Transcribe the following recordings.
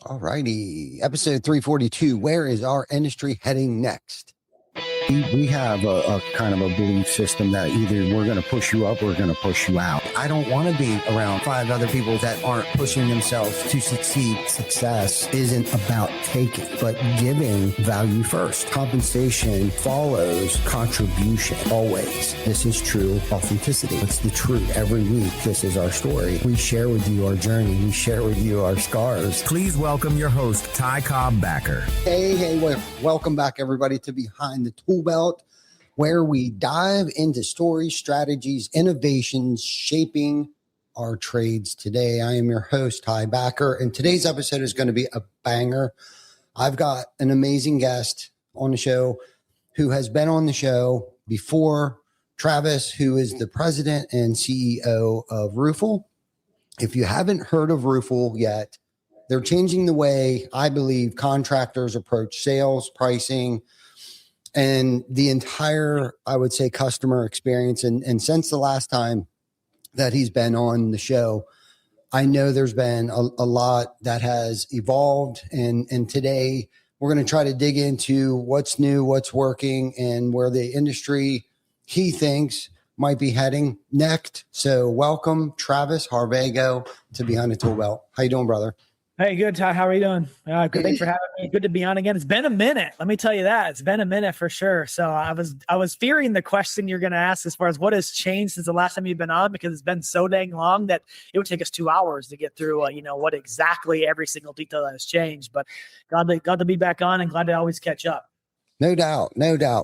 All righty. Episode 342. Where is our industry heading next? We have a kind of a belief system that either we're going to push you up or we're going to push you out. I don't want to be around 5 other people that aren't pushing themselves to succeed. Success isn't about taking, but giving value first. Compensation follows contribution always. This is true authenticity. It's the truth. Every week, this is our story. We share with you our journey. We share with you our scars. Please welcome your host, Ty Cobb-Backer. Hey, welcome back, everybody, to Behind the Tool Belt, where we dive into stories, strategies, innovations, shaping our trades. Today, I am your host, Ty Backer, and today's episode is going to be a banger. I've got an amazing guest on the show who has been on the show before, Travis, who is the president and CEO of Roofle. If you haven't heard of Roofle yet, they're changing the way, I believe, contractors approach sales, pricing, and the entire, I would say, customer experience. And since the last time that he's been on the show, I know there's been a lot that has evolved. And today we're going to try to dig into what's new, what's working, and where the industry, he thinks, might be heading next. So welcome, Travis Harvego, to Behind the Tool Belt. How you doing, brother? Hey, good, Ty. How are you doing? Good. Thanks for having me. Good to be on again. It's been a minute. Let me tell you that. It's been a minute for sure. So I was fearing the question you're going to ask as far as what has changed since the last time you've been on, because it's been so dang long that it would take us 2 hours to get through, what exactly every single detail that has changed. But glad to be back on and glad to always catch up. No doubt,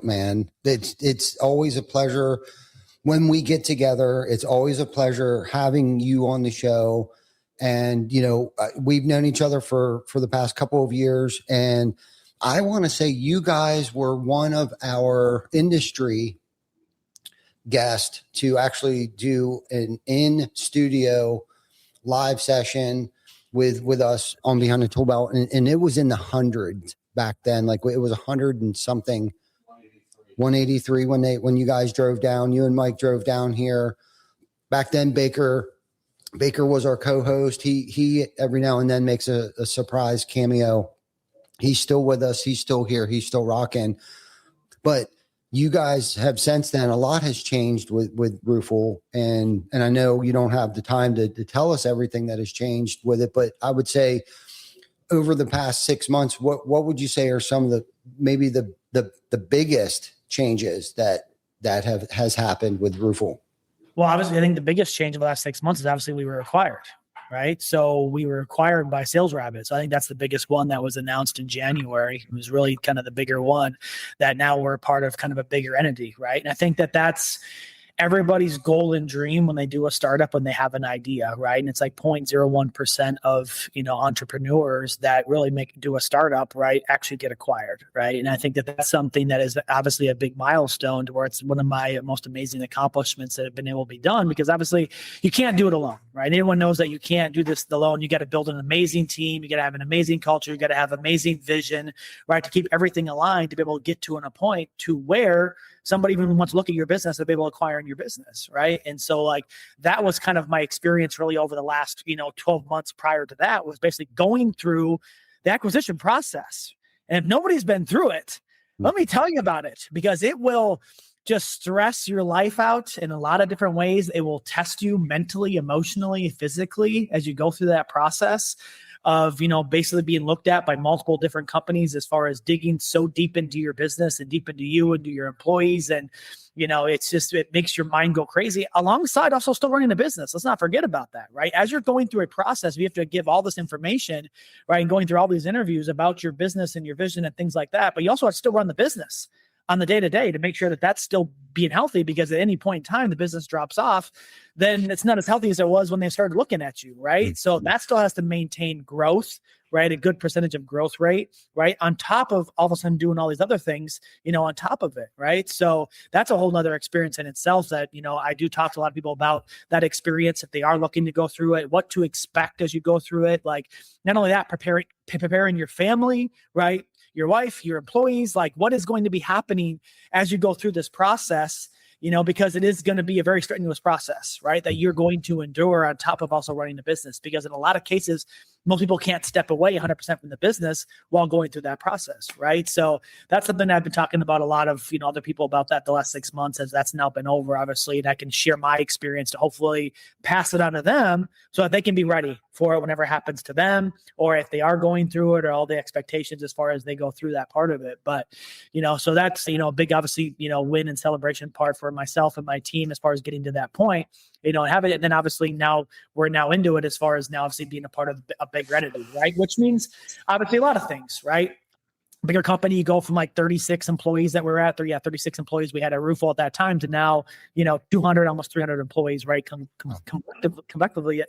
man. It's always a pleasure when we get together. It's always a pleasure having you on the show. And, we've known each other for the past couple of years. And I want to say you guys were one of our industry guests to actually do an in-studio live session with us on Behind the Tool Belt. And it was in the hundreds back then. Like it was 100 and something, 183 when you guys drove down, you and Mike drove down here. Back then, Baker was our co-host. He every now and then makes a surprise cameo. He's still with us. He's still here. He's still rocking. But you guys have since then, a lot has changed with Roofle. And I know you don't have the time to tell us everything that has changed with it. But I would say over the past 6 months, what would you say are some of the biggest changes that has happened with Roofle? Well, obviously, I think the biggest change in the last 6 months is obviously we were acquired, right? So we were acquired by SalesRabbit. So I think that's the biggest one that was announced in January. It was really kind of the bigger one that now we're part of kind of a bigger entity, right? And I think that's everybody's goal and dream when they do a startup, when they have an idea, right? And it's like 0.01% of, entrepreneurs that really do a startup, right, actually get acquired, right? And I think that's something that is obviously a big milestone to where it's one of my most amazing accomplishments that have been able to be done, because obviously you can't do it alone, right? Anyone knows that you can't do this alone. You got to build an amazing team. You got to have an amazing culture. You got to have amazing vision, right, to keep everything aligned to be able to get to a point to where somebody even wants to look at your business, they'll be able to acquire in your business, right? And so that was kind of my experience really over the last, 12 months prior to that, was basically going through the acquisition process. And if nobody's been through it, let me tell you about it, because it will just stress your life out in a lot of different ways. It will test you mentally, emotionally, physically as you go through that process of, basically being looked at by multiple different companies as far as digging so deep into your business and deep into you and to your employees. And, it makes your mind go crazy alongside also still running the business. Let's not forget about that, right? As you're going through a process, you have to give all this information, right? And going through all these interviews about your business and your vision and things like that. But you also have to still run the business on the day-to-day to make sure that that's still being healthy, because at any point in time, the business drops off, then it's not as healthy as it was when they started looking at you, right? Mm-hmm. So that still has to maintain growth, right? A good percentage of growth rate, right? On top of all of a sudden doing all these other things, on top of it, right? So that's a whole nother experience in itself that, I do talk to a lot of people about that experience if they are looking to go through it, what to expect as you go through it. Like not only that, preparing your family, right? Your wife, your employees, like what is going to be happening as you go through this process, because it is going to be a very strenuous process, right? That you're going to endure on top of also running the business, because in a lot of cases, most people can't step away 100% from the business while going through that process, right? So that's something I've been talking about a lot of, other people about that the last 6 months, as that's now been over, obviously, and I can share my experience to hopefully pass it on to them so that they can be ready for it whenever it happens to them, or if they are going through it, or all the expectations as far as they go through that part of it. But, so that's, a big, obviously, win and celebration part for myself and my team as far as getting to that point, and having it. And then obviously now we're now into it as far as now obviously being a part of a bigger entity, right? Which means obviously a lot of things, right? Bigger company, you go from like 36 employees that we're at, 36 employees we had at Roofle at that time to now, 200, almost 300 employees, right? Collectively,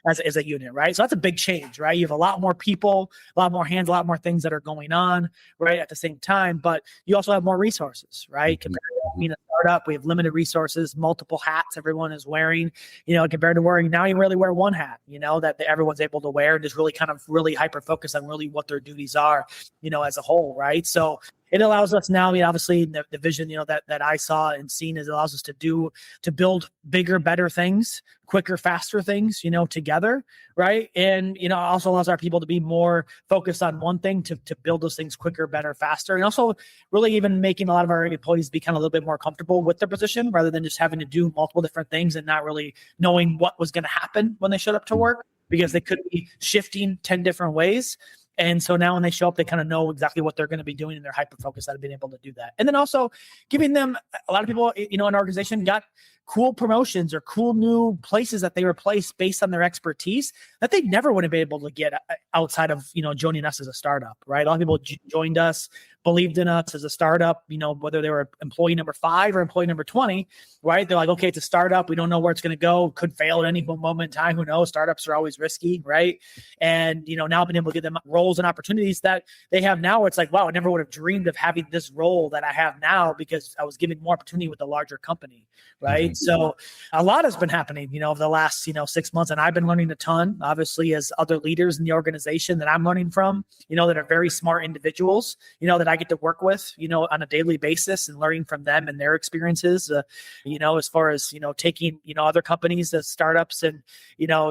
as a unit, right? So that's a big change, right? You have a lot more people, a lot more hands, a lot more things that are going on, right? At the same time, but you also have more resources, right? Compared to being a startup, we have limited resources, multiple hats everyone is wearing, compared to wearing, now you really wear one hat, that everyone's able to wear, and just really kind of really hyper focus on really what their duties are, as a whole, right? So it allows us now, obviously the vision, that I saw and seen is it allows us to build bigger, better things, quicker, faster things, together, right? And, also allows our people to be more focused on one thing to build those things quicker, better, faster. And also really even making a lot of our employees become a little bit more comfortable with their position rather than just having to do multiple different things and not really knowing what was going to happen when they showed up to work, because they could be shifting 10 different ways. And so now when they show up, they kind of know exactly what they're going to be doing, and they're hyper-focused on being able to do that. And then also giving them, a lot of people, in our organization got cool promotions or cool new places that they were placed based on their expertise that they never would have been able to get outside of, joining us as a startup, right? A lot of people joined us, believed in us as a startup, whether they were employee number 5 or employee number 20, right? They're like, okay, it's a startup. We don't know where it's going to go. Could fail at any moment in time. Who knows? Startups are always risky, right? And, now being able to give them roles and opportunities that they have now, it's like, wow, I never would have dreamed of having this role that I have now because I was given more opportunity with a larger company, right? Mm-hmm. So a lot has been happening, over the last, 6 months. And I've been learning a ton, obviously, as other leaders in the organization that I'm learning from, that are very smart individuals, that I get to work with, on a daily basis and learning from them and their experiences, as far as, taking, other companies as startups and,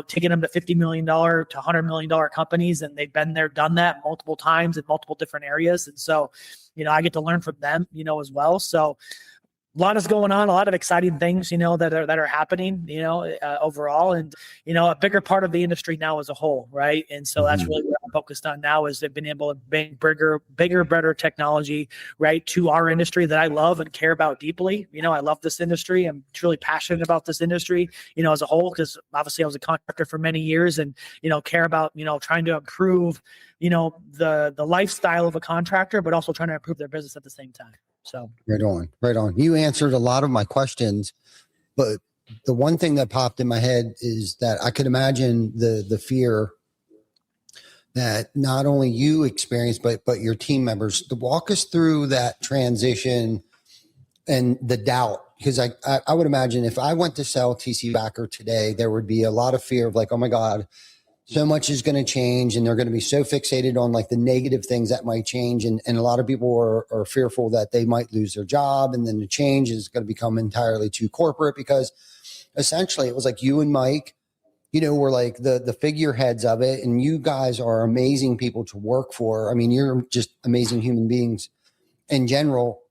taking them to $50 million to $100 million companies. And they've been there, done that multiple times in multiple different areas. And so, I get to learn from them, as well. So a lot is going on, a lot of exciting things, that are happening, overall, and, a bigger part of the industry now as a whole. Right. And so that's really what I'm focused on now, is they've been able to bring bigger, better technology, right, to our industry that I love and care about deeply. I love this industry. I'm truly passionate about this industry, as a whole, because obviously I was a contractor for many years and, care about, trying to improve, the lifestyle of a contractor, but also trying to improve their business at the same time. So right on. You answered a lot of my questions, but the one thing that popped in my head is that I could imagine the fear that not only you experienced, but your team members. To walk us through that transition and the doubt, because I would imagine if I went to sell TC Backer today, there would be a lot of fear of like, oh my God, so much is going to change, and they're going to be so fixated on like the negative things that might change. And a lot of people are fearful that they might lose their job, and then the change is going to become entirely too corporate, because essentially it was like you and Mike, were like the figureheads of it. And you guys are amazing people to work for. I mean, you're just amazing human beings in general.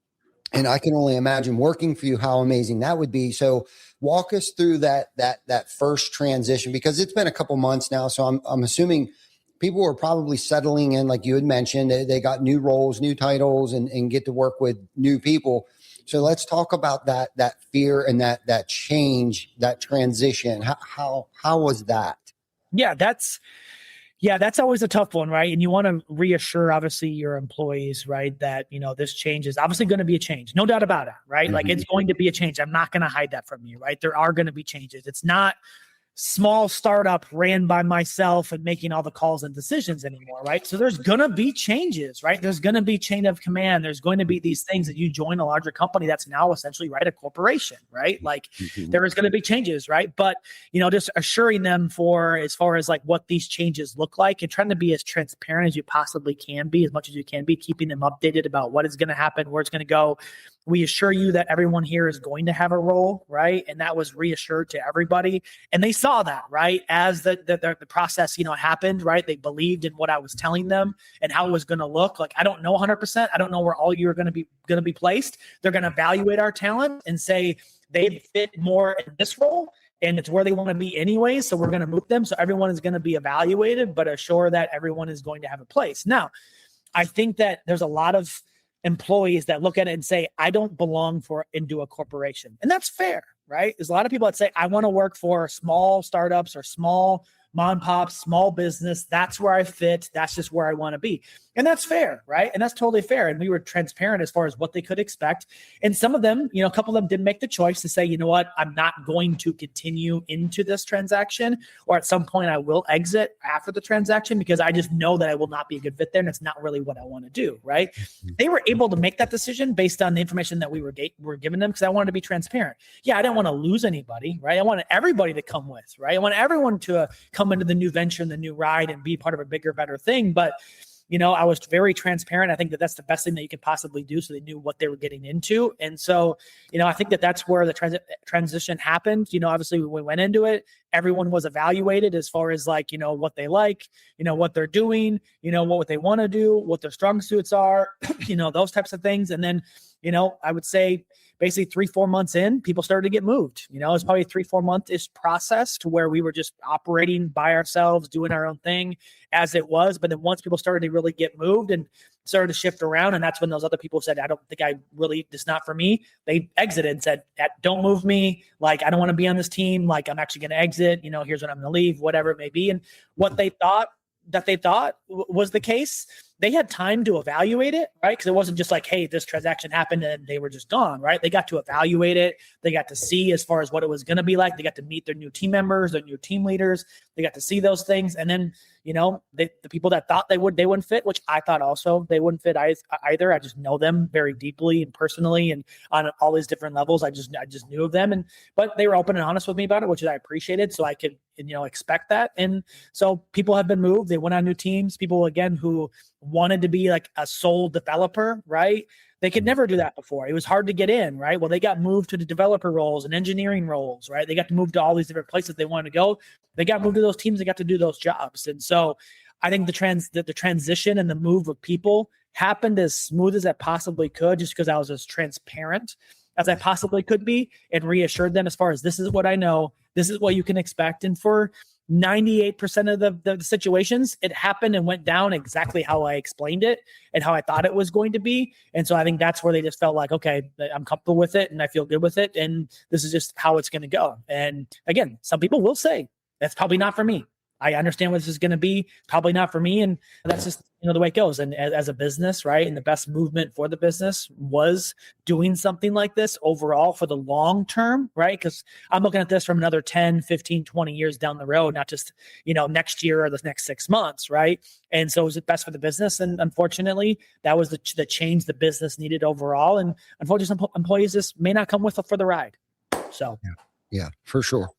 And I can only imagine working for you, how amazing that would be. So walk us through that first transition, because it's been a couple months now. So I'm assuming people are probably settling in, like you had mentioned. They got new roles, new titles, and get to work with new people. So let's talk about that fear and that change, that transition. How was that? Yeah, that's always a tough one, right? And you want to reassure, obviously, your employees, right, that, this change is obviously going to be a change. No doubt about it, right? Mm-hmm. Like, it's going to be a change. I'm not going to hide that from you, right? There are going to be changes. It's not small startup ran by myself and making all the calls and decisions anymore, right? So there's going to be changes, right? There's going to be chain of command. There's going to be these things that you join a larger company that's now essentially, right, a corporation, right? Like there is going to be changes, right? But, just assuring them as far as like what these changes look like, and trying to be as transparent as you possibly can be, as much as you can be, keeping them updated about what is going to happen, where it's going to go, We assure you that everyone here is going to have a role, right? And that was reassured to everybody. And they saw that, right? As the process, happened, right? They believed in what I was telling them and how it was going to look. Like, I don't know 100%. I don't know where all you're going to be placed. They're going to evaluate our talent and say they fit more in this role, and it's where they want to be anyway. So we're going to move them. So everyone is going to be evaluated, but assure that everyone is going to have a place. Now, I think that there's a lot of employees that look at it and say, I don't belong into a corporation. And that's fair, right? There's a lot of people that say, I want to work for small startups or small mom and pops, small business. That's where I fit. That's just where I want to be. And that's fair, right? And that's totally fair. And we were transparent as far as what they could expect. And some of them, a couple of them did make the choice to say, you know what, I'm not going to continue into this transaction, or at some point I will exit after the transaction because I just know that I will not be a good fit there. And it's not really what I want to do, right? They were able to make that decision based on the information that we were giving them because I wanted to be transparent. Yeah, I didn't want to lose anybody, right? I wanted everybody to come with, right? I want everyone to come into the new venture and the new ride and be part of a bigger, better thing. But I was very transparent. I think that that's the best thing that you could possibly do. So they knew what they were getting into. And so, I think that that's where the transition happened. Obviously when we went into it, everyone was evaluated as far as what they like, what they're doing, what they want to do, what their strong suits are, those types of things. And then, I would say basically 3-4 months in, people started to get moved. It's probably a 3-4 month-ish process to where we were just operating by ourselves, doing our own thing as it was. But then once people started to really get moved and started to shift around, and that's when those other people said, I don't think it's not for me. They exited and said, don't move me. Like, I don't want to be on this team. Like, I'm actually going to exit. Here's when I'm going to leave, whatever it may be. And what they thought was the case, they had time to evaluate it, right? Because it wasn't just like, hey, this transaction happened and they were just gone, right? They got to evaluate it. They got to see as far as what it was going to be like. They got to meet their new team members, their new team leaders. They got to see those things. And then, the people that thought they wouldn't fit, which I thought also they wouldn't fit either. I just know them very deeply and personally and on all these different levels. I just knew of them. But they were open and honest with me about it, which I appreciated. So I could, expect that. And so people have been moved. They went on new teams. People, again, who wanted to be like a sole developer, right? They could never do that before. It was hard to get in, right? Well, they got moved to the developer roles and engineering roles, right? They got to move to all these different places they wanted to go. They got moved to those teams. They got to do those jobs. And so I think the transition and the move of people happened as smooth as it possibly could, just because I was as transparent as I possibly could be and reassured them as far as this is what I know, this is what you can expect. And for 98% of the situations, it happened and went down exactly how I explained it and how I thought it was going to be. And so I think that's where they just felt like, okay, I'm comfortable with it and I feel good with it. And this is just how it's going to go. And again, some people will say, that's probably not for me. I understand what this is going to be. Probably not for me. And that's just, the way it goes. And as a business, right. And the best movement for the business was doing something like this overall for the long term, right? Because I'm looking at this from another 10, 15, 20 years down the road, not just, next year or the next 6 months. Right. And so is it best for the business? And unfortunately, that was the change the business needed overall. And unfortunately, some employees just may not come with for the ride. So. Yeah, for sure.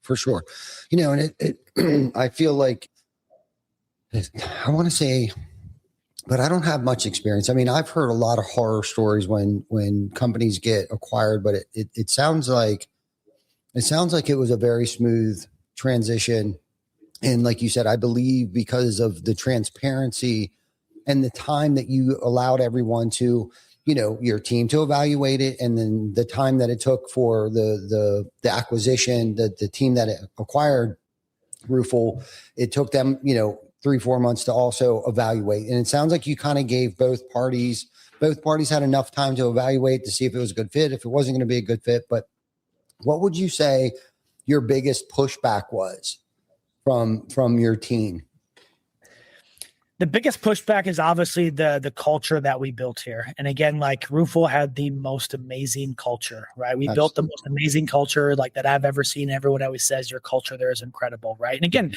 And it I feel like I want to say, but I don't have much experience. I mean, I've heard a lot of horror stories when companies get acquired, but it sounds like it was a very smooth transition. And like you said, I believe because of the transparency and the time that you allowed everyone to, your team to evaluate it, and then the time that it took for the acquisition, the team that acquired Roofle, it took them, 3-4 months to also evaluate. And it sounds like you kind of gave both parties had enough time to evaluate to see if it was a good fit, if it wasn't going to be a good fit. But what would you say your biggest pushback was from your team? The biggest pushback is obviously the culture that we built here. And again, like Roofle had the most amazing culture, right? We built the most amazing culture like that I've ever seen. Everyone always says your culture there is incredible, right? And again,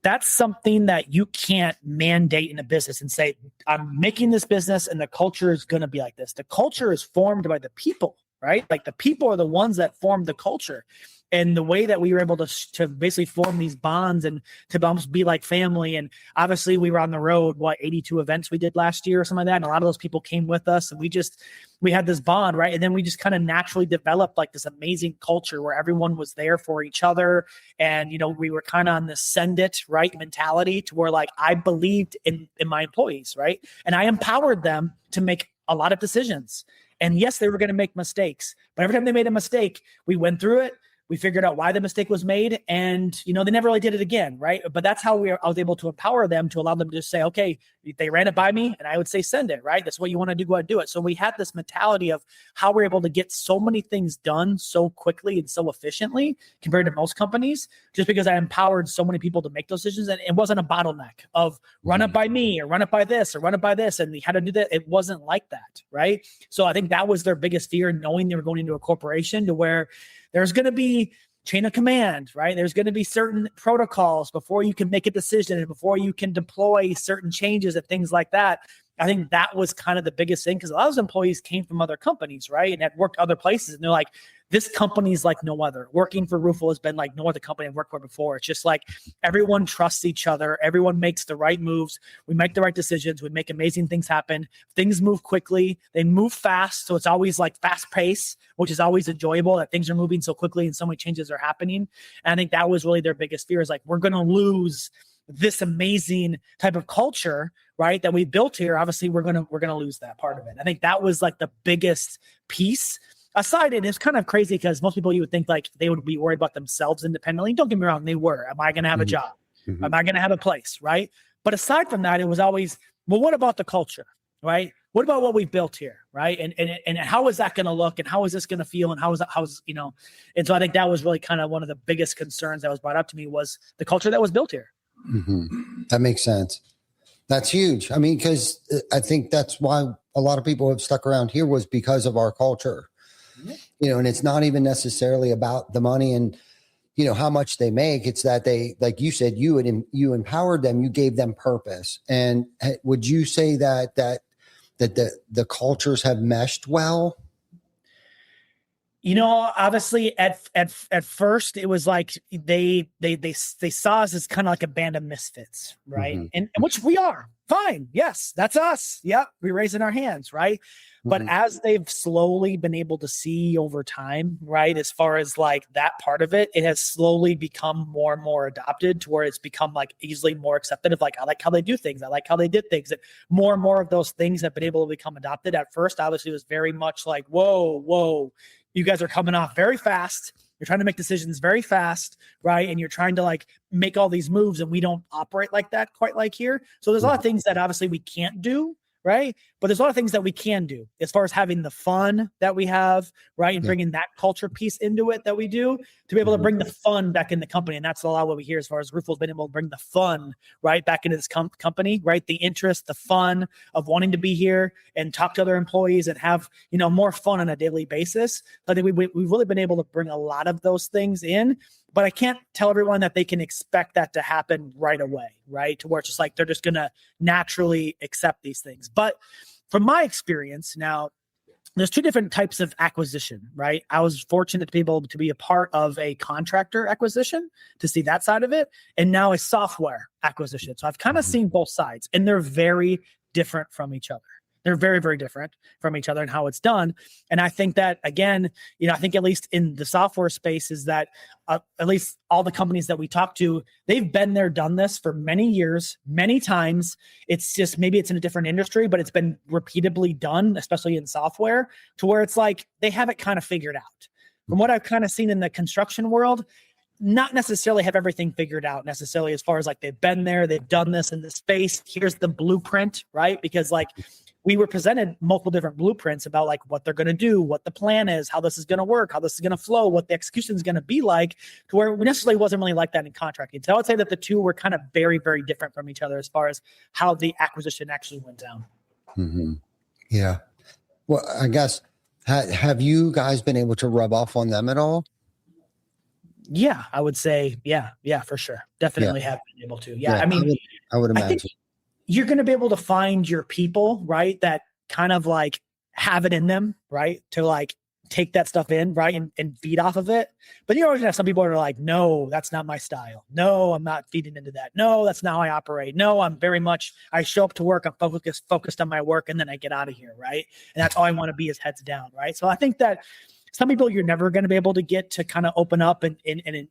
that's something that you can't mandate in a business and say, I'm making this business and the culture is going to be like this. The culture is formed by the people, right? Like the people are the ones that form the culture. And the way that we were able to basically form these bonds and to almost be like family. And obviously we were on the road, 82 events we did last year or something like that. And a lot of those people came with us, and we had this bond, right? And then we just kind of naturally developed like this amazing culture where everyone was there for each other. And, we were kind of on this send it, right, mentality, to where like I believed in my employees, right? And I empowered them to make a lot of decisions. And yes, they were going to make mistakes, but every time they made a mistake, we went through it. We figured out why the mistake was made, and they never really did it again, right? But that's how I was able to empower them, to allow them to just say, okay, they ran it by me, and I would say send it, right? That's what you want to do, go ahead and do it. So we had this mentality of how we're able to get so many things done so quickly and so efficiently compared to most companies, just because I empowered so many people to make those decisions, and it wasn't a bottleneck of run it by me or run it by this or run it by this, and we had to do that. It wasn't like that, right? So I think that was their biggest fear, knowing they were going into a corporation to where there's going to be chain of command, right? There's going to be certain protocols before you can make a decision and before you can deploy certain changes and things like that. I think that was kind of the biggest thing, because a lot of those employees came from other companies, right? And had worked other places. And they're like, this company's like no other. Working for Roofle has been like no other company I've worked for before. It's just like everyone trusts each other. Everyone makes the right moves. We make the right decisions. We make amazing things happen. Things move quickly. They move fast. So it's always like fast pace, which is always enjoyable, that things are moving so quickly and so many changes are happening. And I think that was really their biggest fear, is like, we're going to lose this amazing type of culture, right, that we built here. Obviously we're going to lose that part of it. I think that was like the biggest piece. Aside, and it's kind of crazy because most people, you would think like they would be worried about themselves independently. Don't get me wrong, they were. Am I going to have a job? Am I going to have a place, right? But aside from that, it was always, well, what about the culture, right? What about what we've built here, right? And how is that going to look, and how is this going to feel, and how's and so I think that was really kind of one of the biggest concerns that was brought up to me, was the culture that was built here. That makes sense. That's huge. I mean, because I think that's why a lot of people have stuck around here, was because of our culture. And it's not even necessarily about the money and, how much they make. It's that they, like you said, you empowered them, you gave them purpose. And would you say that the cultures have meshed well? Obviously at first it was like they saw us as kind of like a band of misfits, right? And which we are. Fine. Yes, that's us. Yep. We're raising our hands, right? But as they've slowly been able to see over time, right, as far as like that part of it, it has slowly become more and more adopted, to where it's become like easily more accepted of like, I like how they do things. I like how they did things. And more and more of those things have been able to become adopted. At first, obviously, it was very much like, whoa, you guys are coming off very fast. You're trying to make decisions very fast, right? And you're trying to like make all these moves, and we don't operate like that quite like here. So there's a lot of things that obviously we can't do, right? But there's a lot of things that we can do as far as having the fun that we have, right? And bringing that culture piece into it that we do, to be able to bring the fun back in the company. And that's a lot of what we hear as far as Roofle's been able to bring the fun right back into this company, right? The interest, the fun of wanting to be here and talk to other employees and have, more fun on a daily basis. I think we've really been able to bring a lot of those things in. But I can't tell everyone that they can expect that to happen right away, right? To where it's just like they're just going to naturally accept these things. But from my experience now, there's two different types of acquisition, right? I was fortunate to be able to be a part of a contractor acquisition, to see that side of it, and now a software acquisition. So I've kind of seen both sides, and they're very different from each other. They're very, very different from each other and how it's done. And I think that, again, I think at least in the software space is that at least all the companies that we talk to, they've been there, done this for many years, many times. It's just, maybe it's in a different industry, but it's been repeatedly done, especially in software, to where it's like they have it kind of figured out. From what I've kind of seen in the construction world, not necessarily have everything figured out necessarily, as far as like they've been there, they've done this in this space. Here's the blueprint, right? Because like, we were presented multiple different blueprints about like what they're going to do, what the plan is, how this is going to work, how this is going to flow, what the execution is going to be like, to where it necessarily wasn't really like that in contracting. So I would say that the two were kind of very, very different from each other as far as how the acquisition actually went down. Yeah. Well, I guess, have you guys been able to rub off on them at all? Yeah, I would say, yeah, for sure. Definitely have been able to. Yeah. I mean, I would imagine. You're going to be able to find your people, right, that kind of like have it in them, right, to like take that stuff in, right, and feed off of it. But you're always gonna have some people that are like, no, that's not my style. No, I'm not feeding into that. No, that's not how I operate. No, I'm very much, I show up to work, I'm focused on my work, and then I get out of here, right? And that's all I want to be is heads down, right? So I think that some people you're never going to be able to get to kind of open up and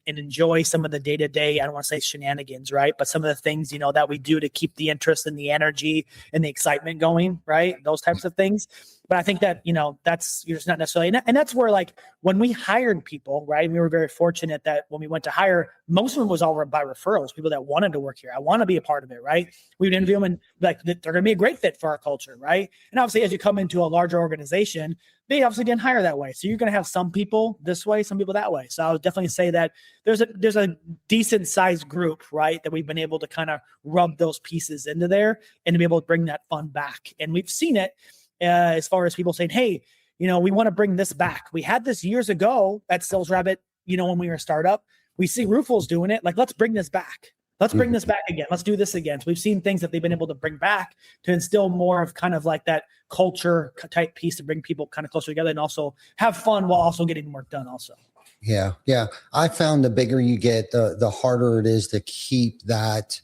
enjoy some of the day-to-day, I don't want to say shenanigans, right? But some of the things, that we do to keep the interest and the energy and the excitement going, right? Those types of things. But I think that, that's, you're just not necessarily, and that's where, like, when we hired people, right, we were very fortunate that when we went to hire, most of them was all by referrals, people that wanted to work here. I want to be a part of it, right? We would interview them and like, they're going to be a great fit for our culture, right? And obviously, as you come into a larger organization, they obviously didn't hire that way. So you're going to have some people this way, some people that way. So I would definitely say that there's a decent sized group, right, that we've been able to kind of rub those pieces into there and to be able to bring that fun back. And we've seen it as far as people saying, hey, we want to bring this back. We had this years ago at SalesRabbit, when we were a startup. We see Roofle's doing it. Like, let's bring this back. Let's bring this back again. Let's do this again. So we've seen things that they've been able to bring back to instill more of kind of like that culture type piece to bring people kind of closer together and also have fun while also getting work done also. Yeah. Yeah. I found the bigger you get, the harder it is to keep that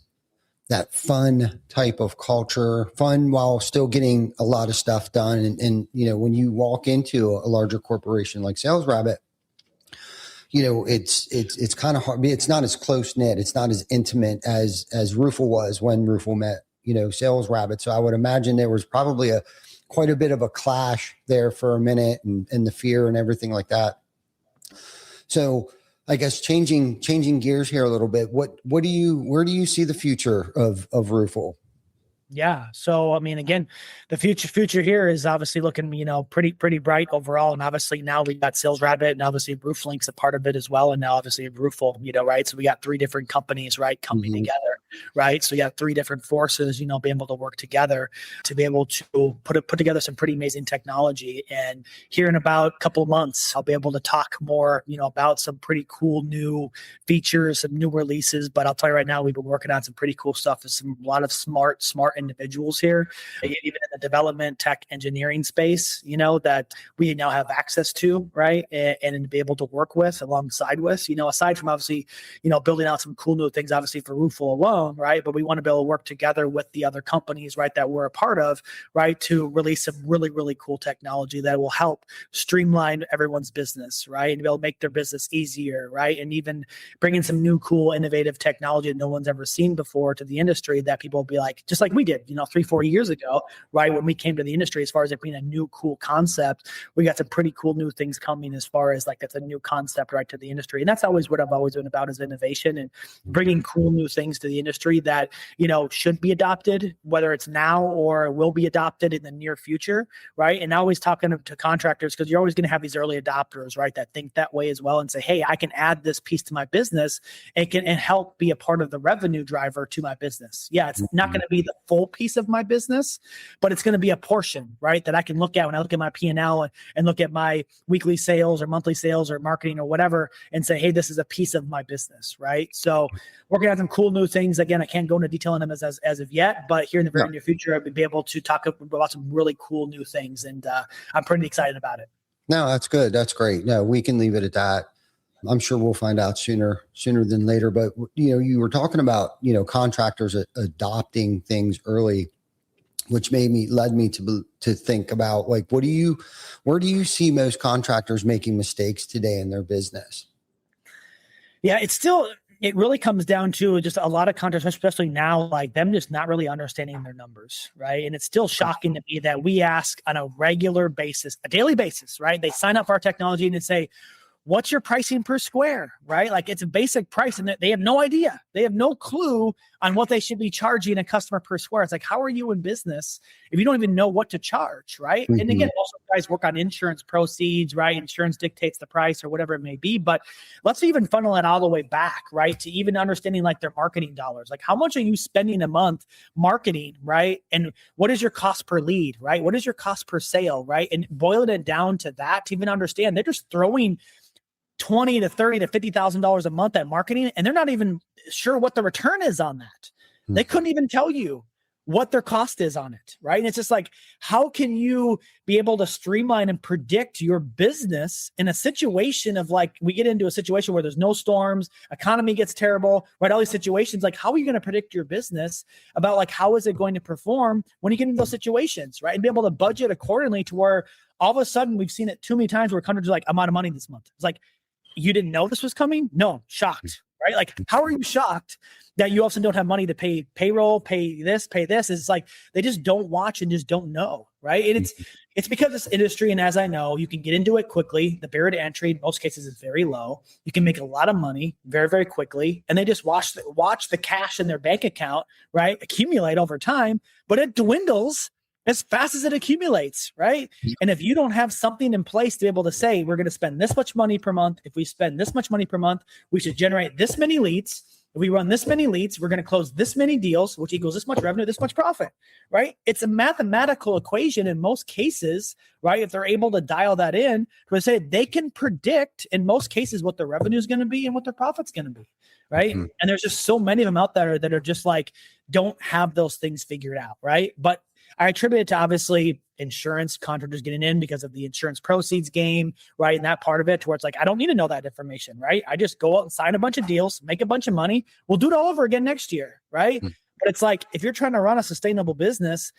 fun type of culture, fun while still getting a lot of stuff done. And when you walk into a larger corporation like SalesRabbit, it's kind of hard. It's not as close knit. It's not as intimate as Roofle was when Roofle met, SalesRabbit. So I would imagine there was probably quite a bit of a clash there for a minute and the fear and everything like that. So I guess changing gears here a little bit. Where do you see the future of Roofle? Yeah. So, I mean, again, the future here is obviously looking, pretty bright overall. And obviously now we got SalesRabbit and obviously RoofLink's a part of it as well. And now obviously Roofle, right? So we got 3 different companies, right, coming together, right? So you got 3 different forces, being able to work together to be able to put together some pretty amazing technology. And here in about a couple of months, I'll be able to talk more, about some pretty cool new features, some new releases. But I'll tell you right now, we've been working on some pretty cool stuff. There's a lot of smart individuals here, even in the development, tech, engineering space, that we now have access to, right? And to be able to work with alongside with, aside from obviously, building out some cool new things, obviously for Roofle alone, right? But we want to be able to work together with the other companies, right, that we're a part of, right, to release some really, really cool technology that will help streamline everyone's business, right? And be able to make their business easier, right? And even bring in some new, cool, innovative technology that no one's ever seen before to the industry that people will be like, just like we did, 3-4 years ago, right? When we came to the industry, as far as it being a new, cool concept, we got some pretty cool new things coming as far as like, that's a new concept, right, to the industry. And that's always what I've always been about is innovation and bringing cool new things to the industry that, should be adopted, whether it's now or will be adopted in the near future, right? And always talking to contractors, because you're always going to have these early adopters, right, that think that way as well and say, hey, I can add this piece to my business and help be a part of the revenue driver to my business. Yeah, it's not going to be the full piece of my business, but it's going to be a portion, right, that I can look at when I look at my P&L and look at my weekly sales or monthly sales or marketing or whatever and say, hey, this is a piece of my business, right? So we're going to have some cool new things. Again, I can't go into detail on them as of yet, but here in the very near future, I'll be able to talk about some really cool new things. And I'm pretty excited about it. No, that's good. That's great. No, we can leave it at that. I'm sure we'll find out sooner than later. But, you were talking about, contractors adopting things early, which led me to think about, like, where do you see most contractors making mistakes today in their business? Yeah, it really comes down to just a lot of contractors, especially now, like them just not really understanding their numbers, right? And it's still shocking to me that we ask on a regular basis, a daily basis, right? They sign up for our technology and they say, what's your pricing per square, right? Like it's a basic price and they have no idea. They have no clue on what they should be charging a customer per square. It's like, how are you in business if you don't even know what to charge, right? Mm-hmm. And again, also guys work on insurance proceeds, right? Insurance dictates the price or whatever it may be, but let's even funnel it all the way back, right? To even understanding like their marketing dollars. Like how much are you spending a month marketing, right? And what is your cost per lead, right? What is your cost per sale, right? And boiling it down to that to even understand, they're just throwing $20,000 to $30,000 to $50,000 a month at marketing, and they're not even sure what the return is on that. They couldn't even tell you what their cost is on it, right? And it's just like, how can you be able to streamline and predict your business in a situation of like, we get into a situation where there's no storms, economy gets terrible, right? All these situations, like how are you going to predict your business about like, how is it going to perform when you get into those situations, right? And be able to budget accordingly to where all of a sudden we've seen it too many times where contractors are like, I'm out of money this month. It's like, you didn't know this was coming? No, shocked, right? Like, how are you shocked that you also don't have money to pay payroll, pay this? It's like, they just don't watch and just don't know, right? And it's because this industry, and as I know, you can get into it quickly. The barrier to entry in most cases is very low. You can make a lot of money very, very quickly. And they just watch the cash in their bank account, right, accumulate over time, but it dwindles as fast as it accumulates, right? And if you don't have something in place to be able to say, we're going to spend this much money per month. If we spend this much money per month, we should generate this many leads. If we run this many leads, we're going to close this many deals, which equals this much revenue, this much profit, right? It's a mathematical equation in most cases, right? If they're able to dial that in, to say they can predict in most cases what their revenue is going to be and what their profit's going to be, right? Mm-hmm. And there's just so many of them out there that are just like, don't have those things figured out, right? But I attribute it to obviously insurance contractors getting in because of the insurance proceeds game, right? And that part of it to where it's like, I don't need to know that information, right? I just go out and sign a bunch of deals, make a bunch of money. We'll do it all over again next year, right? Mm-hmm. But it's like, if you're trying to run a sustainable business,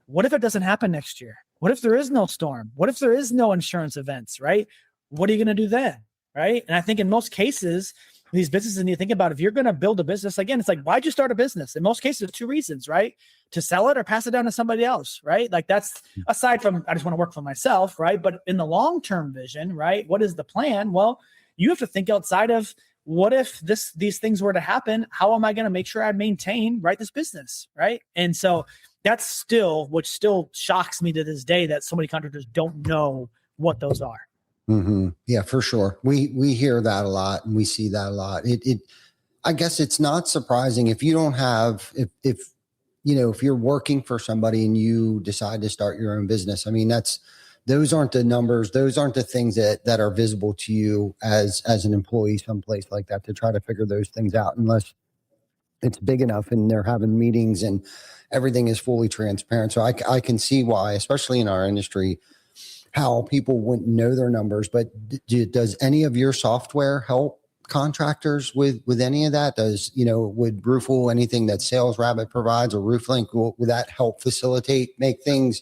what if it doesn't happen next year? What if there is no storm? What if there is no insurance events, right? What are you going to do then, right? And I think in most cases, these businesses, and you think about if you're going to build a business, again, it's like, why'd you start a business? In most cases, 2 reasons, right? To sell it or pass it down to somebody else, right? Like that's aside from, I just want to work for myself, right? But in the long-term vision, right? What is the plan? Well, you have to think outside of what if these things were to happen? How am I going to make sure I maintain, right, this business, right? And so that's still, which still shocks me to this day that so many contractors don't know what those are. Mm-hmm. Yeah, for sure. We hear that a lot and we see that a lot. I guess it's not surprising if you don't have, if you're working for somebody and you decide to start your own business. I mean, those aren't the numbers. Those aren't the things that are visible to you as an employee someplace like that to try to figure those things out unless it's big enough and they're having meetings and everything is fully transparent. So I can see why, especially in our industry, how people wouldn't know their numbers. But does any of your software help contractors with any of that? Would Roofle, anything that SalesRabbit provides or RoofLink, would that help make things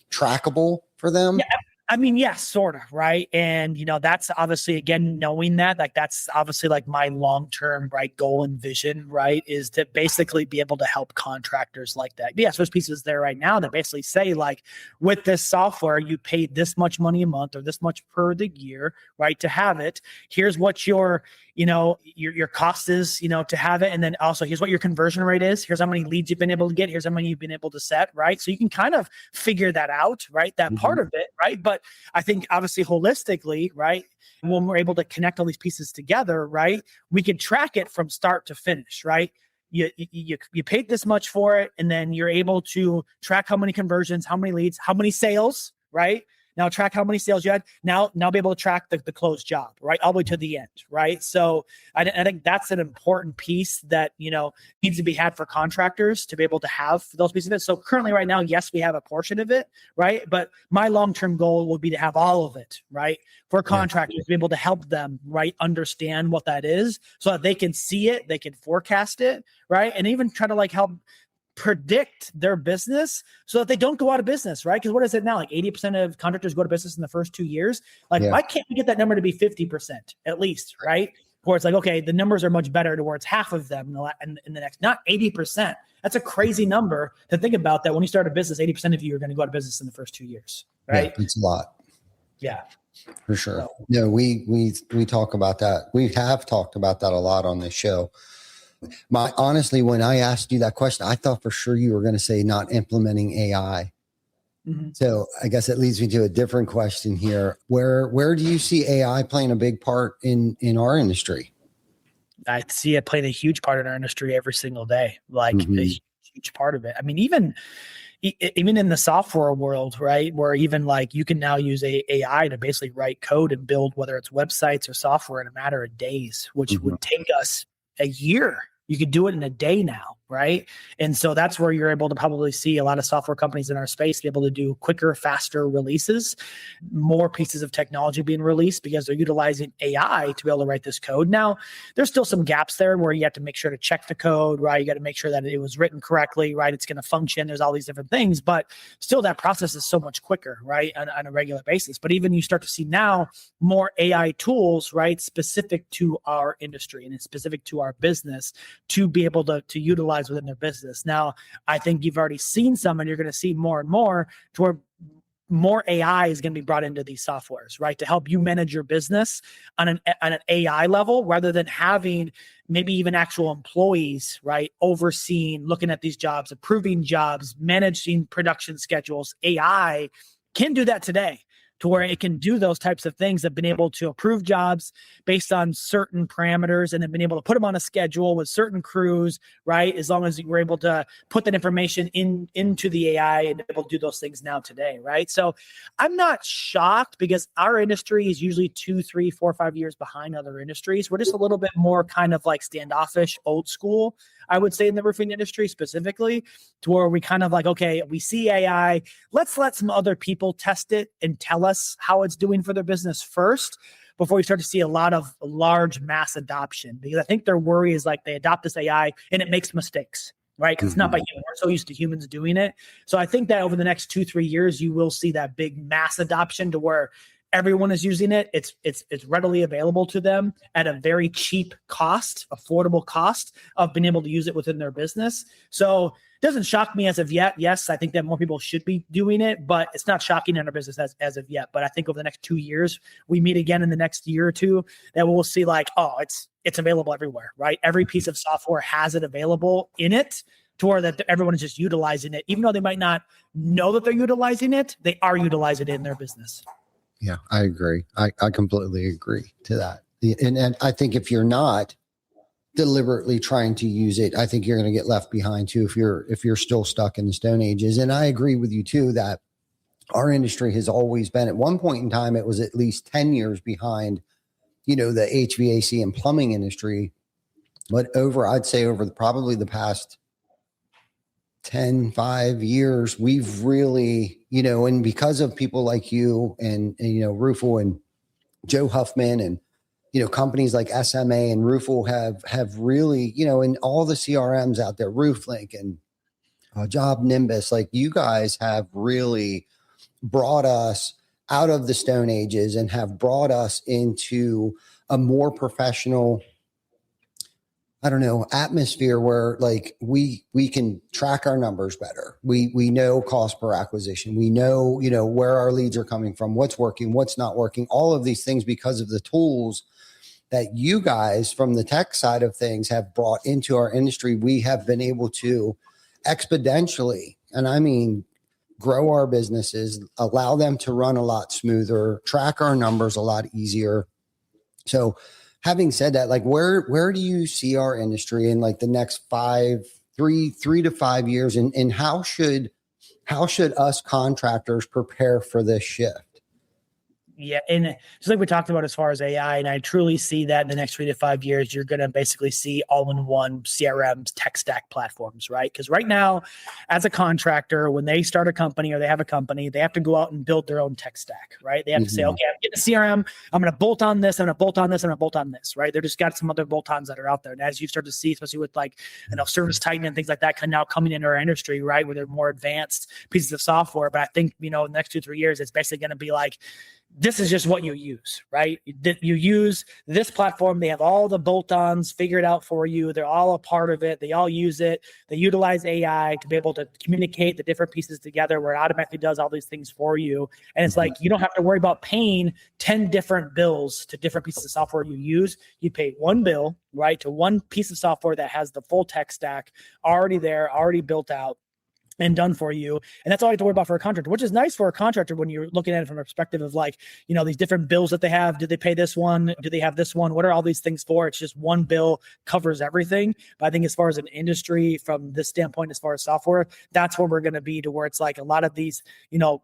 trackable for them? Yeah. I mean, yes, sort of, right? And, that's obviously, again, knowing that, like, that's obviously like my long-term, right, goal and vision, right, is to basically be able to help contractors like that. Yes, there's pieces there right now that basically say, like, with this software, you paid this much money a month or this much per the year, right, to have it. Here's what your cost is, to have it. And then also here's what your conversion rate is. Here's how many leads you've been able to get. Here's how many you've been able to set, right? So you can kind of figure that out, right? That part of it, right? But I think obviously holistically, right, when we're able to connect all these pieces together, right, we can track it from start to finish, right? You paid this much for it, and then you're able to track how many conversions, how many leads, how many sales, right? Now track how many sales you had. Now be able to track the closed job, right, all the way to the end, right? So I think that's an important piece that needs to be had for contractors to be able to have those pieces of it. So currently, right now, yes, we have a portion of it, right? But my long-term goal would be to have all of it, right, for contractors to be able to help them, right, understand what that is, so that they can see it, they can forecast it, right, and even try to like help predict their business so that they don't go out of business, right? Because what is it now? Like 80% of contractors go to business in the first 2 years. Like, why can't we get that number to be 50% at least, right? Where it's like, okay, the numbers are much better towards half of them in the next, not 80%. That's a crazy number to think about, that when you start a business, 80% of you are going to go out of business in the first 2 years, right? Yeah, it's a lot. Yeah. For sure. No, we talk about that. We have talked about that a lot on this show. Honestly, when I asked you that question, I thought for sure you were going to say not implementing AI. Mm-hmm. So I guess it leads me to a different question here. Where do you see AI playing a big part in our industry? I see it playing a huge part in our industry every single day, like a huge part of it. I mean, even in the software world, right, where even like you can now use AI to basically write code and build, whether it's websites or software, in a matter of days, which would take us a year. You could do it in a day now, right? And so that's where you're able to probably see a lot of software companies in our space be able to do quicker, faster releases, more pieces of technology being released because they're utilizing AI to be able to write this code. Now, there's still some gaps there where you have to make sure to check the code, right? You got to make sure that it was written correctly, right? It's going to function. There's all these different things, but still that process is so much quicker, right? On a regular basis. But even you start to see now more AI tools, right? Specific to our industry and it's specific to our business to be able to utilize within their business. Now, I think you've already seen some and you're going to see more and more to where more AI is going to be brought into these softwares, right? To help you manage your business on an AI level rather than having maybe even actual employees, right? Overseeing, looking at these jobs, approving jobs, managing production schedules. AI can do that today, to where it can do those types of things. Have been able to approve jobs based on certain parameters and have been able to put them on a schedule with certain crews, right? As long as you were able to put that information into the AI and able to do those things now today, right? So I'm not shocked because our industry is usually 2, 3, 4, 5 years behind other industries. We're just a little bit more kind of like standoffish, old school, I would say, in the roofing industry specifically, to where we kind of like, okay, we see AI, let's let some other people test it and tell us how it's doing for their business first before we start to see a lot of large mass adoption. Because I think their worry is like they adopt this AI and it makes mistakes, right? Because it's not by human. We're so used to humans doing it. So I think that over the next 2, 3 years, you will see that big mass adoption to where everyone is using it. It's readily available to them at a very cheap cost, affordable cost of being able to use it within their business. So it doesn't shock me as of yet. Yes, I think that more people should be doing it, but it's not shocking in our business as of yet. But I think over the next 2 years, we meet again in the next year or two, that we'll see like, oh, it's available everywhere, right? Every piece of software has it available in it to where that everyone is just utilizing it. Even though they might not know that they're utilizing it, they are utilizing it in their business. Yeah, I agree. I completely agree to that. And I think if you're not deliberately trying to use it, I think you're going to get left behind too if you're still stuck in the Stone Ages. And I agree with you too that our industry has always been, at one point in time, it was at least 10 years behind, the HVAC and plumbing industry. But I'd say over probably the past 5 years, we've really, and because of people like you and Roofle and Joe Huffman and, companies like SMA and Roofle have really, and all the CRMs out there, RoofLink and Job Nimbus, like you guys have really brought us out of the Stone Ages and have brought us into a more professional, atmosphere where like we can track our numbers better. We know cost per acquisition. We know, where our leads are coming from, what's working, what's not working, all of these things because of the tools that you guys from the tech side of things have brought into our industry. We have been able to exponentially, and I mean, grow our businesses, allow them to run a lot smoother, track our numbers a lot easier. So having said that, like where do you see our industry in like the next 3 to 5 years, and how should us contractors prepare for this shift? Yeah. And just like we talked about as far as AI, and I truly see that in the next 3 to 5 years, you're going to basically see all-in-one CRMs, tech stack platforms, right? Because right now, as a contractor, when they start a company or they have a company, they have to go out and build their own tech stack, right? They have to say, okay, I'm getting a CRM. I'm going to bolt on this. I'm going to bolt on this. I'm going to bolt on this, right? They're just got some other bolt-ons that are out there. And as you start to see, especially with like, Service Titan and things like that now coming into our industry, right? Where they're more advanced pieces of software. But I think, in the next 2-3 years, it's basically going to be like, this is just what you use, right? You use this platform. They have all the bolt-ons figured out for you. They're all a part of it. They all use it. They utilize AI to be able to communicate the different pieces together where it automatically does all these things for you. And it's like, you don't have to worry about paying 10 different bills to different pieces of software you use. You pay one bill, right, to one piece of software that has the full tech stack already there, already built out. and done for you. And that's all you have to worry about for a contractor, which is nice for a contractor when you're looking at it from a perspective of like, these different bills that they have. Do they pay this one? Do they have this one? What are all these things for? It's just one bill covers everything. But I think as far as an industry from this standpoint, as far as software, that's where we're going to be, to where it's like a lot of these,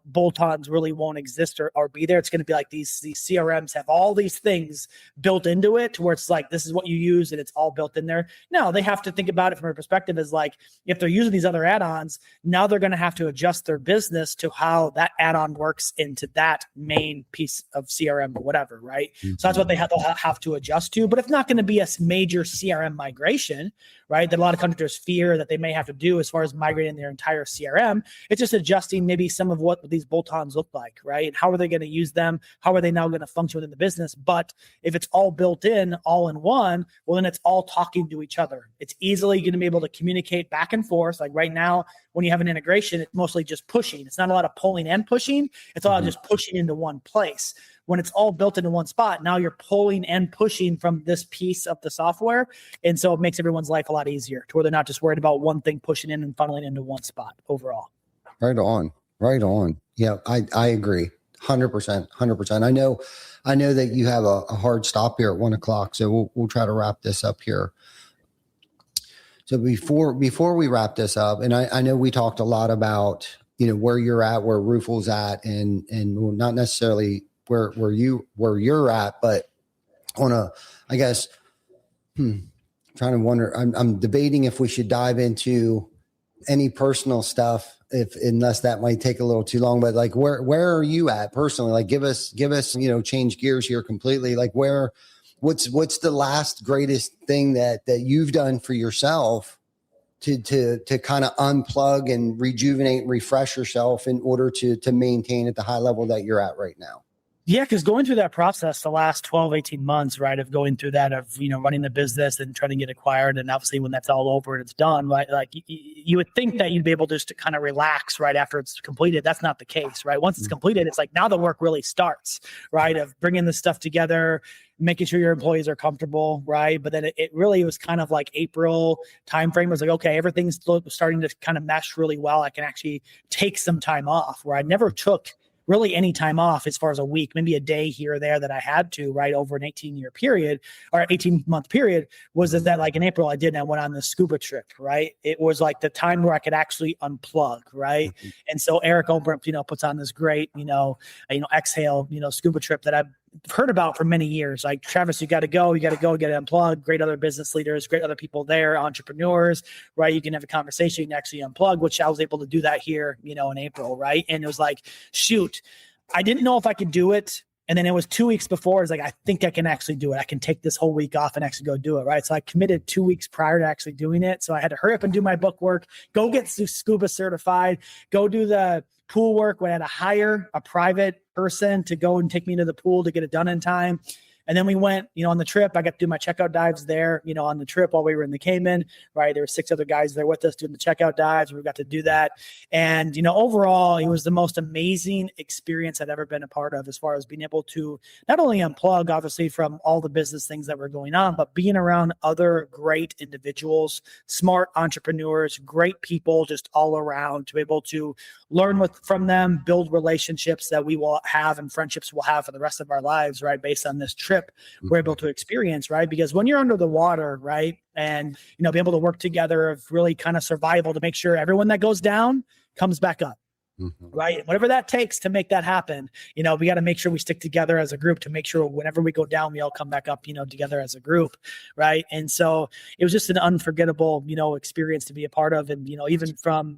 bolt-ons really won't exist or be there. It's going to be like these CRMs have all these things built into it, to where it's like, this is what you use and it's all built in there. Now they have to think about it from a perspective as like, if they're using these other add-ons, now they're going to have to adjust their business to how that add-on works into that main piece of CRM or whatever, right? Mm-hmm. So that's what they have to adjust to. But it's not going to be a major CRM migration, right? That a lot of contractors fear that they may have to do as far as migrating their entire CRM. It's just adjusting maybe some of what these bolt-ons look like, right? And how are they going to use them? How are they now going to function within the business? But if it's all built in, all in one, well, then it's all talking to each other. It's easily going to be able to communicate back and forth. Like right now, when you have an integration, it's mostly just pushing. It's not a lot of pulling and pushing. It's all just pushing into one place. When it's all built into one spot, now you're pulling and pushing from this piece of the software. And so it makes everyone's life a lot easier, to where they're not just worried about one thing pushing in and funneling into one spot overall. Right on. Right on. Yeah, I agree. 100%. I know that you have a hard stop here at 1:00. So we'll try to wrap this up here. So before we wrap this up, and I know we talked a lot about, where you're at, where Roofle's at, and not necessarily where you're at, but on a, I guess, trying to wonder, I'm debating if we should dive into any personal stuff, unless that might take a little too long, but like, where are you at personally? Like, give us, change gears here completely. Like what's the last greatest thing that you've done for yourself to kind of unplug and rejuvenate and refresh yourself in order to maintain at the high level that you're at right now? Yeah, because going through that process the last 12, 18 months, right, of going through that, of, running the business and trying to get acquired. And obviously when that's all over and it's done, right, like you would think that you'd be able just to kind of relax right after it's completed. That's not the case, right? Once it's completed, it's like now the work really starts, right, of bringing this stuff together, making sure your employees are comfortable, right? But then it really was kind of like April timeframe. It was like, okay, everything's starting to kind of mesh really well. I can actually take some time off, where I never took really any time off as far as a week, maybe a day here or there that I had to, right, over an 18-year period or 18-month period. Was that like in April I did, and I went on the scuba trip, right? It was like the time where I could actually unplug, right? Mm-hmm. And so Eric Obrump, puts on this great, exhale, scuba trip that I've heard about for many years. Like, Travis, you got to go, you got to unplug. Great other business leaders, great other people there, entrepreneurs, right? You can have a conversation, you can actually unplug, which I was able to do that here, in April, right? And it was like, shoot, I didn't know if I could do it. And then it was 2 weeks before. It's like, I think I can actually do it. I can take this whole week off and actually go do it, right? So I committed 2 weeks prior to actually doing it. So I had to hurry up and do my book work, go get scuba certified, go do the pool work. When I had to hire a private person to go and take me to the pool to get it done in time. And then we went, on the trip. I got to do my checkout dives there, on the trip while we were in the Cayman, right? There were 6 other guys there with us doing the checkout dives. We got to do that. And, overall, it was the most amazing experience I'd ever been a part of, as far as being able to not only unplug, obviously, from all the business things that were going on, but being around other great individuals, smart entrepreneurs, great people just all around, to be able to learn from them, build relationships that we will have and friendships we'll have for the rest of our lives, right? Based on this trip we're able to experience, right? Because when you're under the water, right, and be able to work together of really kind of survival to make sure everyone that goes down comes back up. Right. Whatever that takes to make that happen, we got to make sure we stick together as a group to make sure whenever we go down, we all come back up, together as a group. Right. And so it was just an unforgettable, experience to be a part of. And, even from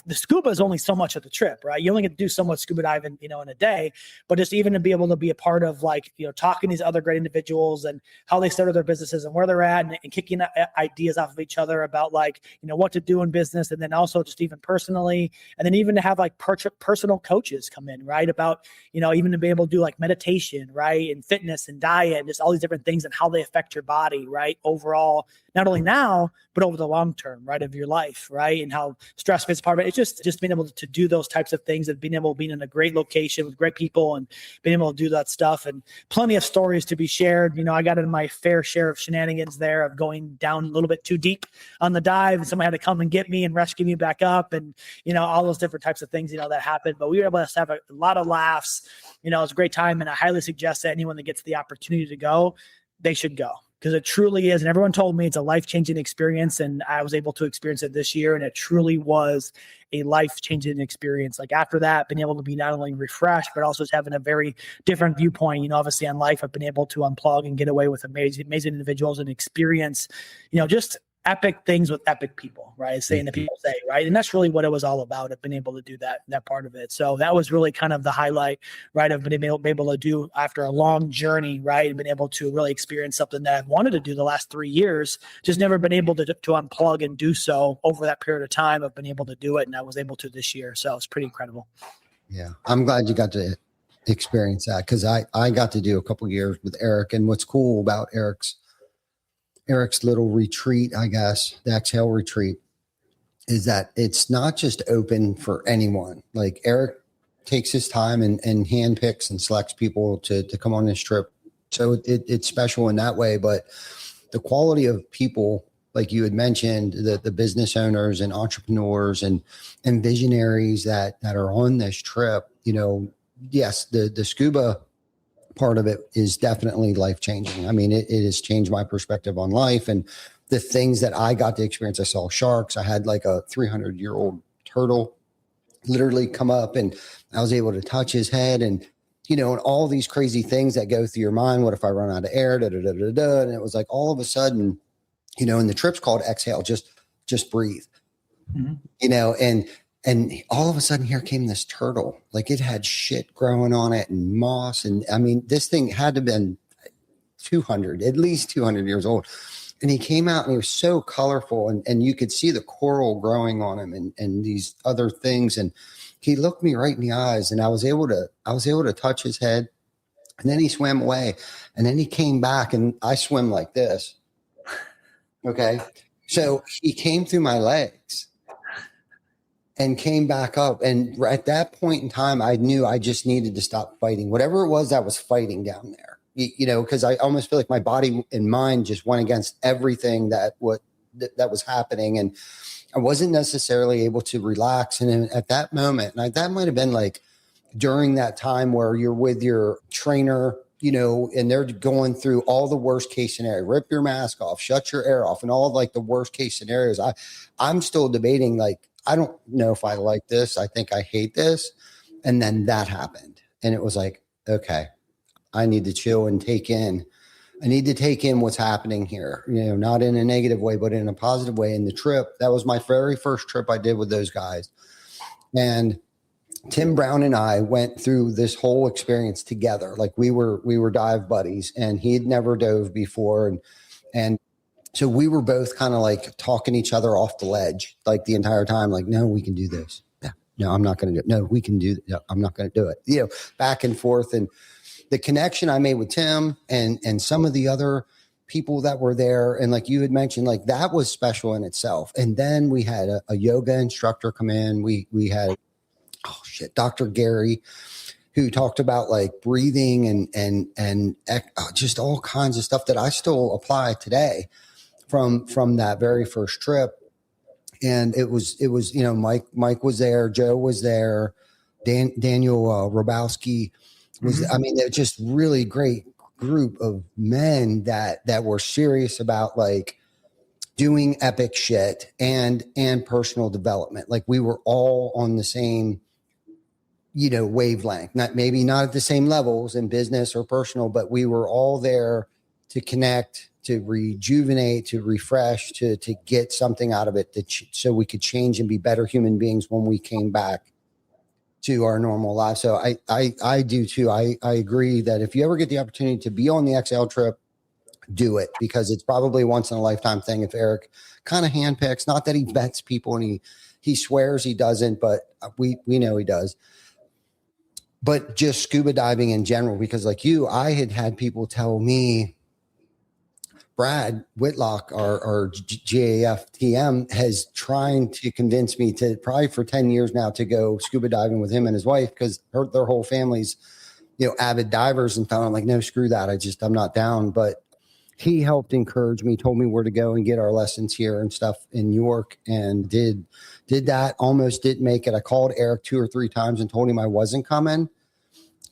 the scuba is only so much of the trip, right? You only get to do so much scuba diving, in a day, but just even to be able to be a part of, like, talking to these other great individuals and how they started their businesses and where they're at, and kicking ideas off of each other about, like, what to do in business. And then also just even personally, and then even to have like personal coaches come in, right? About, even to be able to do like meditation, right? And fitness and diet and just all these different things and how they affect your body, right? Overall, not only now, but over the long term, right? Of your life, right? And how stress is part of it. It's just being able to do those types of things and being in a great location with great people and being able to do that stuff, and plenty of stories to be shared. I got in my fair share of shenanigans there of going down a little bit too deep on the dive, and somebody had to come and get me and rescue me back up, and all those different types of things that happened. But we were able to have a lot of laughs. It was a great time, and I highly suggest that anyone that gets the opportunity to go, they should go, because it truly is. And everyone told me it's a life-changing experience, and I was able to experience it this year, and it truly was a life-changing experience. Like after that, being able to be not only refreshed, but also just having a very different viewpoint, obviously on life. I've been able to unplug and get away with amazing individuals and experience, just epic things with epic people, right? Saying that people say, right? And that's really what it was all about. I've been able to do that part of it. So that was really kind of the highlight, right? I've been able to do after a long journey, right? And been able to really experience something that I've wanted to do the last 3 years, just never been able to unplug and do so over that period of time. I've been able to do it, and I was able to this year. So it's pretty incredible. Yeah. I'm glad you got to experience that, because I got to do a couple of years with Eric. And what's cool about Eric's little retreat, I guess, the Exhale retreat, is that it's not just open for anyone. Like Eric takes his time and handpicks and selects people to come on this trip. So it's special in that way. But the quality of people, like you had mentioned, the business owners and entrepreneurs and visionaries that are on this trip, yes, the scuba part of it is definitely life-changing. I mean, it has changed my perspective on life and the things that I got to experience. I saw sharks. I had like a 300-year-old turtle literally come up, and I was able to touch his head, and, and all these crazy things that go through your mind. What if I run out of air? Da, da, da, da, da. And it was like, all of a sudden, and the trip's called Exhale, just breathe, and all of a sudden here came this turtle. Like it had shit growing on it and moss. And I mean, this thing had to have been at least 200 years old. And he came out and he was so colorful, and you could see the coral growing on him and these other things. And he looked me right in the eyes, and I was able to touch his head, and then he swam away, and then he came back, and I swim like this. Okay. So he came through my legs and came back up. And at that point in time, I knew I just needed to stop fighting. Whatever it was that was fighting down there, because I almost feel like my body and mind just went against everything that was happening. And I wasn't necessarily able to relax. And at that moment, and that might've been like during that time where you're with your trainer, and they're going through all the worst case scenario, rip your mask off, shut your air off, and all of like the worst case scenarios. I'm still debating, like, I don't know if I like this. I think I hate this. And then that happened. And it was like, okay, I need to chill and take in what's happening here, not in a negative way, but in a positive way. And the trip, that was my very first trip I did with those guys. And Tim Brown and I went through this whole experience together. Like we were dive buddies, and he had never dove before. And so we were both kind of like talking each other off the ledge, like the entire time, like, no, we can do this. No, I'm not going to do it. No, we can do it. No, I'm not going to do it. Back and forth. And the connection I made with Tim and some of the other people that were there, and like you had mentioned, like that was special in itself. And then we had a yoga instructor come in. We had, Dr. Gary, who talked about like breathing and just all kinds of stuff that I still apply today from that very first trip. And it was, Mike was there, Joe was there, Daniel Robowski was, I mean, they're just really great group of men that were serious about like doing epic shit and personal development. Like we were all on the same, wavelength, maybe not at the same levels in business or personal, but we were all there to connect, to rejuvenate, to refresh, to get something out of it so we could change and be better human beings when we came back to our normal lives. So I do too. I agree that if you ever get the opportunity to be on the XL trip, do it, because it's probably once in a lifetime thing. If Eric kind of handpicks, not that he vets people and He swears he doesn't, but we know he does. But just scuba diving in general, because like you, I had people tell me, Brad Whitlock, our GAF TM, has trying to convince me to, probably for 10 years now, to go scuba diving with him and his wife, because their whole family's, avid divers and stuff. I'm like, no, screw that. I'm not down. But he helped encourage me, told me where to go and get our lessons here and stuff in New York, and did that. Almost didn't make it. I called Eric 2 or 3 times and told him I wasn't coming.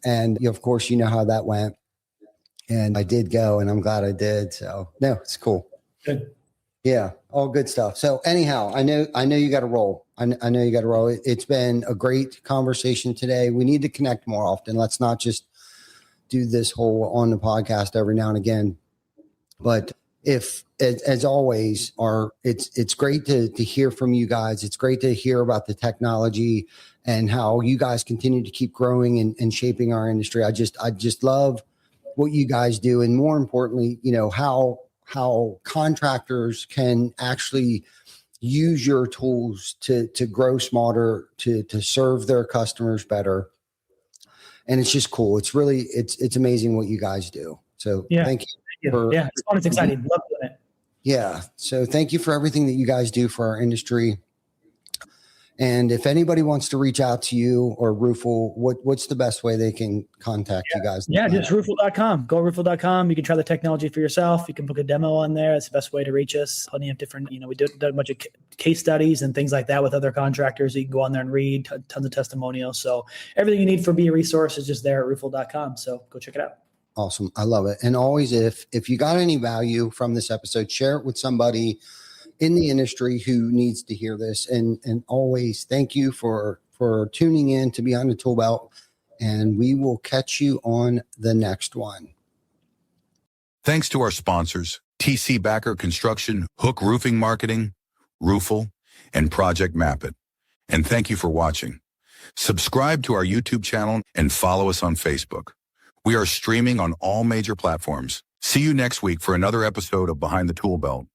And of course, you know how that went. And I did go, and I'm glad I did. So no, it's cool. Good. Yeah, all good stuff. So anyhow, I know you got to roll. I know you got to roll. It's been a great conversation today. We need to connect more often. Let's not just do this whole on the podcast every now and again. But if, as always, it's great to hear from you guys. It's great to hear about the technology and how you guys continue to keep growing and shaping our industry. I just love what you guys do, and more importantly, how contractors can actually use your tools to grow smarter, to serve their customers better. And it's just cool. It's really, it's amazing what you guys do. So thank you. It's fun. It's exciting. Love doing it. Yeah. So thank you for everything that you guys do for our industry. And if anybody wants to reach out to you or Roofle, what's the best way they can contact you guys? Yeah, just roofle.com. Go roofle.com. You can try the technology for yourself. You can book a demo on there. That's the best way to reach us. Plenty of different, we did a bunch of case studies and things like that with other contractors. You can go on there and read tons of testimonials. So everything you need for Be a Resource is just there at roofle.com. So go check it out. Awesome. I love it. And always, if you got any value from this episode, share it with somebody in the industry who needs to hear this. And always thank you for tuning in to Behind the Tool Belt, and we will catch you on the next one. Thanks to our sponsors, TC Backer Construction, Hook Roofing Marketing, Roofle, and Project Mapit. And thank you for watching. Subscribe to our YouTube channel and follow us on Facebook. We are streaming on all major platforms. See you next week for another episode of Behind the Tool Belt.